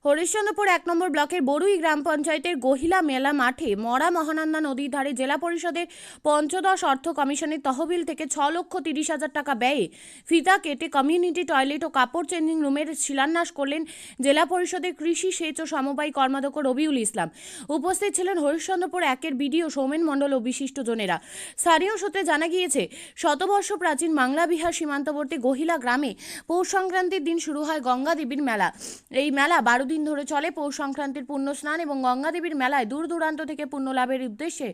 হরিশ্চন্দ্রপুর ১ নম্বর ব্লকের বড়ুই গ্রাম পঞ্চায়েতের গহিলা মেলা মাঠে মরা মহানন্দা নদীর ধারে জেলা পরিষদের পঞ্চদশ অর্থ কমিশনের তহবিল থেকে ৬,৩০,০০০ টাকা ব্যয়ে ফিতা কেটে কমিউনিটি টয়লেট ও কাপড় চেঞ্জিং রুমের শিলান্যাস করলেন জেলা পরিষদের কৃষি সেচ ও সমবায় কর্মাধ্যক্ষ রবিউল ইসলাম। উপস্থিত ছিলেন হরিশ্চন্দ্রপুর ১-এর বিডিও সৌমেন মণ্ডল ও বিশিষ্টজনেরা। স্থানীয় সূত্রে জানা গিয়েছে, শতবর্ষ প্রাচীন বাংলা বিহার সীমান্তবর্তী গহিলা গ্রামে পৌষ সংক্রান্তির দিন শুরু হয় গঙ্গা দেবীর মেলা। এই মেলা ১২ দিন ধরে চলে। পৌষ সংক্রান্তির পুণ্য স্নান এবং গঙ্গা দেবীর মেলায় দূর দূরান্ত থেকে পুণ্য লাভের উদ্দেশ্যে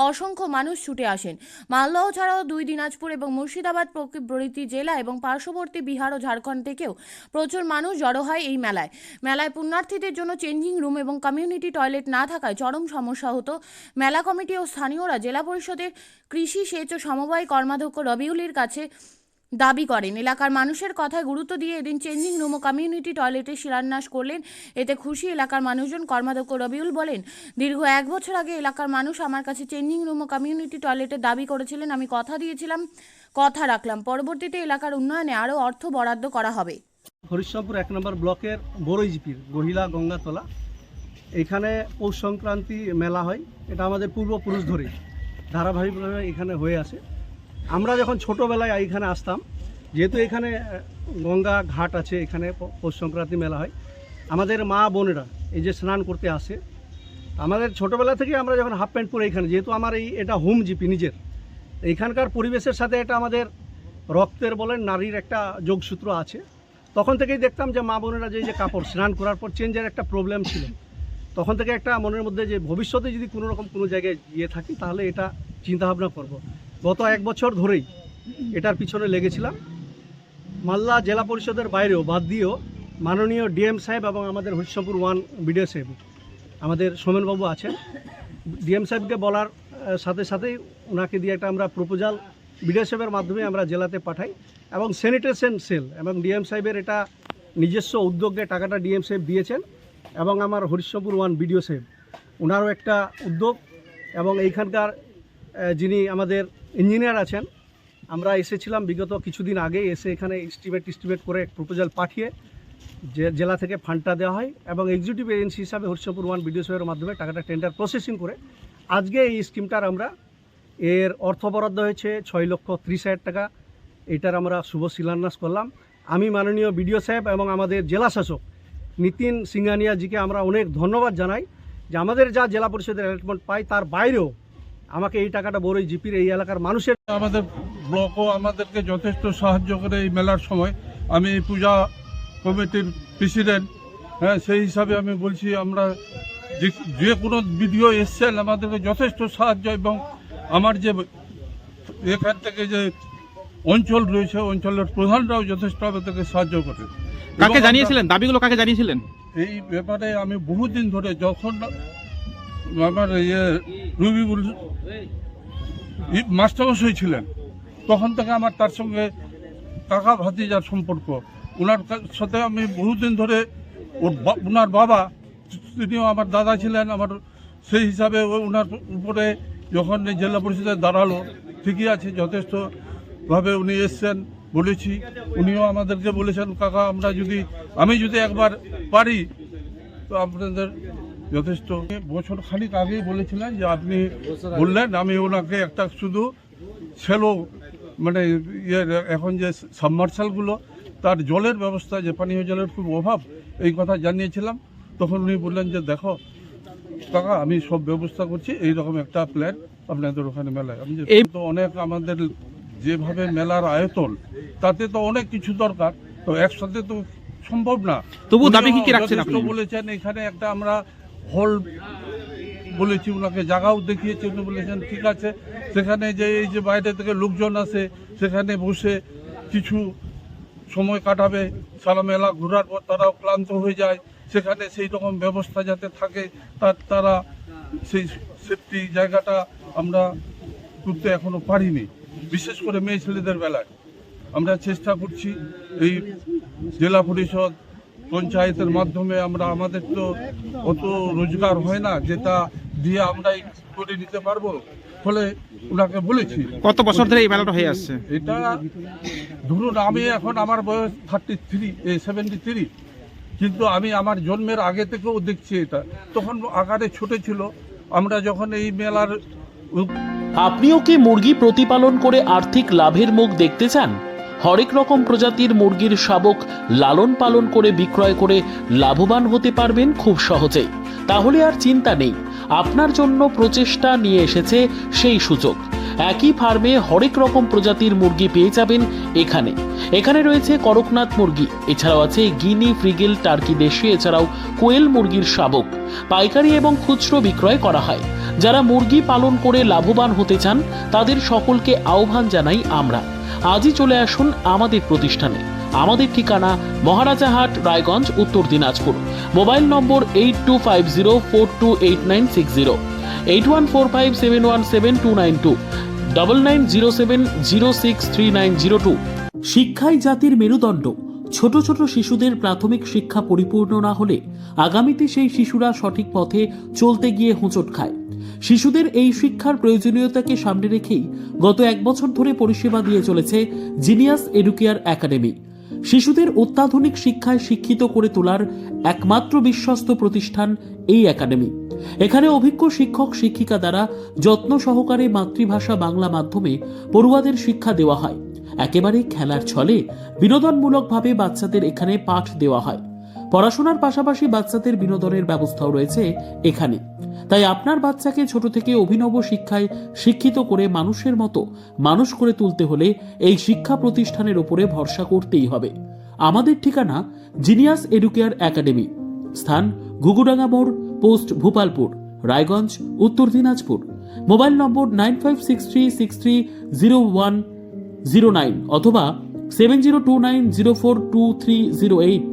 অসংখ্য মানুষ ছুটে আসেন। মালদহ ছাড়াও দিনাজপুর এবং মুর্শিদাবাদ প্রভৃতি জেলা এবং পার্শ্ববর্তী বিহার ও ঝাড়খণ্ড থেকেও প্রচুর মানুষ জড়ো হয় এই মেলায়। মেলায় পুণ্যার্থীদের জন্য চেঞ্জিং রুম এবং কমিউনিটি টয়লেট না থাকায় চরম সমস্যা হতো। মেলা কমিটি ও স্থানীয়রা জেলা পরিষদের কৃষি সেচ ও সমবায় কর্মাধ্যক্ষ রবিউলের কাছে দাবি করেন। এলাকার মানুষের কথায় গুরুত্ব দিয়ে এদিন চেঞ্জিং রুম ও কমিউনিটি টয়লেটের শিলান্যাস করলেন। এতে খুশি এলাকার মানুষজন। কর্মাধ্যক্ষ রবিউল বলেন, দীর্ঘ ১ বছর আগে এলাকার মানুষ আমার কাছে চেঞ্জিং রুম ও কমিউনিটি টয়লেটের দাবি করেছিলেন। আমি কথা দিয়েছিলাম, কথা রাখলাম। পরবর্তীতে এলাকার উন্নয়নে আরও অর্থ বরাদ্দ করা হবে। হরিশ্চন্দ্রপুর ১ নম্বর ব্লকের বড়ইজিপির গহিলা গঙ্গাতলা, এখানে পৌষ সংক্রান্তি মেলা হয়। এটা আমাদের পূর্বপুরুষ ধরে ধারাবাহিকভাবে এখানে হয়ে আসে। আমরা যখন ছোটোবেলায় এখানে আসতাম, যেহেতু এখানে গঙ্গা ঘাট আছে, এখানে পৌষ সংক্রান্তি মেলা হয়। আমাদের মা বোনেরা এই যে স্নান করতে আসে, আমাদের ছোটোবেলা থেকে আমরা যখন হাফ প্যান্ট পরে এখানে, যেহেতু আমার এটা হোম জিপি নিজের, এইখানকার পরিবেশের সাথে এটা আমাদের রক্তের বলেন নারীর একটা যোগসূত্র আছে। তখন থেকেই দেখতাম যে মা বোনেরা যে কাপড় স্নান করার পর চেঞ্জের একটা প্রবলেম ছিল। তখন থেকে একটা মনের মধ্যে যে ভবিষ্যতে যদি কোনো রকম কোনো জায়গায় গিয়ে থাকি তাহলে এটা চিন্তাভাবনা করব। গত ১ বছর ধরেই এটার পিছনে লেগেছিলাম। মালদা জেলা পরিষদের বাইরেও বাদ দিয়েও মাননীয় ডিএম সাহেব এবং আমাদের হরিশ্চন্দ্রপুর 1 বিডিও সাহেব আমাদের সোমেনবাবু আছেন। ডিএম সাহেবকে বলার সাথে সাথেই ওনাকে দিয়ে একটা আমরা প্রপোজাল বিডিও সাহেবের মাধ্যমে আমরা জেলাতে পাঠাই এবং স্যানিটেশন সেল এবং ডিএম সাহেবের এটা নিজস্ব উদ্যোগে টাকাটা ডিএম সাহেব দিয়েছেন এবং আমার হরিশ্চন্দ্রপুর 1 বিডিও সাহেব ওনারও একটা উদ্যোগ এবং এইখানকার যিনি আমাদের ইঞ্জিনিয়ার আছেন, আমরা এসেছিলাম বিগত কিছুদিন আগে, এসে এখানে এস্টিমেট করে প্রপোজাল পাঠিয়ে জেলা থেকে ফান্ডটা দেওয়া হয় এবং এক্সিকিউটিভ এজেন্সি হিসাবে হরিশ্চন্দ্রপুর 1 বিডিও সাহেবের মাধ্যমে টাকাটা টেন্ডার প্রসেসিং করে আজকে এই স্কিমটার আমরা এর অর্থ বরাদ্দ হয়েছে ৬,৩০,০০০ টাকা। এটার আমরা শুভ শিলান্যাস করলাম। আমি মাননীয় বিডিও সাহেব এবং আমাদের জেলা শাসক নিতিন সিংহানিয়াজিকে আমরা অনেক ধন্যবাদ জানাই যে আমাদের যা জেলা পরিষদের অ্যালটমেন্ট পাই তার বাইরেও আমাকে এই টাকাটা বড়ই জিপির এই এলাকার মানুষের আমাদের ব্লকও আমাদেরকে যথেষ্ট সাহায্য করে এই মেলার সময়। আমি পূজা কমিটির প্রেসিডেন্ট, সেই হিসাবে আমি বলছি, আমরা যে কোনো ভিডিও এসছেন আমাদেরকে যথেষ্ট সাহায্য এবং আমার যে এখান থেকে যে অঞ্চল রয়েছে অঞ্চলের প্রধানরাও যথেষ্ট আমাদেরকে সাহায্য করে। কাকে জানিয়েছিলেন দাবিগুলো, কাকে জানিয়েছিলেন? এই ব্যাপারে আমি বহুদিন ধরে, যখন আমার রবিউল মাস্টারমশাই ছিলেন তখন থেকে আমার তার সঙ্গে কাকা ভাতিজার সম্পর্ক। ওনার সাথে আমি বহুদিন ধরে, ওনার বাবা তিনিও আমার দাদা ছিলেন আমার, সেই হিসাবে ওনার উপরে যখন জেলা পরিষদে দাঁড়ালো ঠিকই আছে, যথেষ্টভাবে উনি এসছেন, বলেছি, উনিও আমাদেরকে বলেছেন কাকা আমি যদি একবার পারি তো আপনাদের যথেষ্ট। বছর খানিক আগেই বলেছিলেন যে আপনি বললেন, আমি ওনাকে একটা শুধু সেলো মানে এখন যে সাবমার্শালগুলো তার জলের ব্যবস্থা, যে পানীয় জলের খুব অভাব, এই কথা জানিয়েছিলাম। তখন উনি বললেন যে দেখো কাকা, আমি সব ব্যবস্থা করছি, এইরকম একটা প্ল্যান আপনাদের ওখানে মেলায়। আমি তো অনেক আমাদের যেভাবে মেলার আয়তন, তাতে তো অনেক কিছু দরকার, তো একসাথে তো সম্ভব না। তবু দাবি কি রাখছেন আপনি? বলেছেন এখানে একটা আমরা হল বলেছি, ওনাকে জায়গাও দেখিয়েছি, উনি বলেছেন ঠিক আছে, সেখানে যে এই যে বাইরে থেকে লোকজন আসে সেখানে বসে কিছু সময় কাটাবে, সারা মেলা ঘোরার পর তারাও ক্লান্ত হয়ে যায়, সেখানে সেই রকম ব্যবস্থা যাতে থাকে তারা সেই সেফটি জায়গাটা আমরা করতে এখনো পারিনি, বিশেষ করে মেয়ে ছেলেদের বেলায়। আমরা চেষ্টা করছি এই জেলা পরিষদ পঞ্চায়েতের মাধ্যমে, আমাদের তো অত রোজগার হয় না যেটা দিয়ে আমরা করে নিতে পারবো, ফলে ওনাকে বলেছি। কত বছর ধরে এই মেলাটা হয়ে আসছে? এটা ধরুন, আমি এখন আমার বয়স 73, কিন্তু আমি আমার জন্মের আগে থেকেও দেখছি এটা, তখন আকারে ছোট ছিল। আমরা যখন এই মেলার আপনিও কি মুরগি প্রতিপালন করে আর্থিক লাভের মুখ দেখতে চান? হরেক রকম প্রজাতির মুরগির শাবক লালন পালন করে বিক্রয় করে লাভবান হতে পারবেন খুব সহজেই। তাহলে আর চিন্তা নেই, আপনার জন্য প্রচেষ্টা নিয়ে এসেছে সেই সুযোগ। একই ফার্মে হরেক রকম প্রজাতির মুরগি পেয়ে যাবেন এখানে। এখানে রয়েছে করকনাথ মুরগি, এছাড়াও আছে গিনি, ফ্রিগেল, টার্কি দেশি, এছাড়াও কোয়েল মুরগির শাবক। পাইকারি এবং খুচরো বিক্রয় করা হয়। যারা মুরগি পালন করে লাভবান হতে চান তাদের সকলকে আহ্বান জানাই আমরা। আজই চলে আসুন আমাদের প্রতিষ্ঠানে। আমাদের ঠিকানা মহারাজাহাট, রায়গঞ্জ, উত্তর দিনাজপুর। মোবাইল নম্বর 8250428960, 8145717292, 9907063902। শিক্ষাই জাতির মেরুদণ্ড। ছোট ছোট শিশুদের প্রাথমিক শিক্ষা পরিপূর্ণ না হলে আগামীতে সেই শিশুরা সঠিক পথে চলতে গিয়ে হোঁচট খায়। শিশুদের এই শিক্ষার প্রয়োজনীয়তাকে সামনে রেখেই গত 1 বছর ধরে পরিষেবা দিয়ে চলেছে জিনিয়াস এডুকেয়ার একাডেমি। শিশুদের অত্যাধুনিক শিক্ষায় শিক্ষিত করে তোলার একমাত্র বিশ্বস্ত প্রতিষ্ঠান এই একাডেমি। এখানে অভিজ্ঞ শিক্ষক শিক্ষিকা দ্বারা যত্ন সহকারে মাতৃভাষা বাংলা মাধ্যমে পড়ুয়াদের শিক্ষা দেওয়া হয়। একেবারে খেলার ছলে বিনোদনমূলকভাবে বাচ্চাদের এখানে পাঠ দেওয়া হয়। পড়াশোনার পাশাপাশি বাচ্চাদের বিনোদনের ব্যবস্থাও রয়েছে এখানে। তাই আপনার বাচ্চাকে ছোট থেকে অভিনব শিক্ষায় শিক্ষিত করে মানুষের মতো মানুষ করে তুলতে হলে এই শিক্ষা প্রতিষ্ঠানের উপরে ভরসা করতেই হবে। আমাদের ঠিকানা জিনিয়াস এডুকেয়ার একাডেমি, স্থান ঘুঘুডাঙ্গা মোড়, পোস্ট ভূপালপুর, রায়গঞ্জ, উত্তর দিনাজপুর। মোবাইল নম্বর 9563630109 অথবা 7029042308।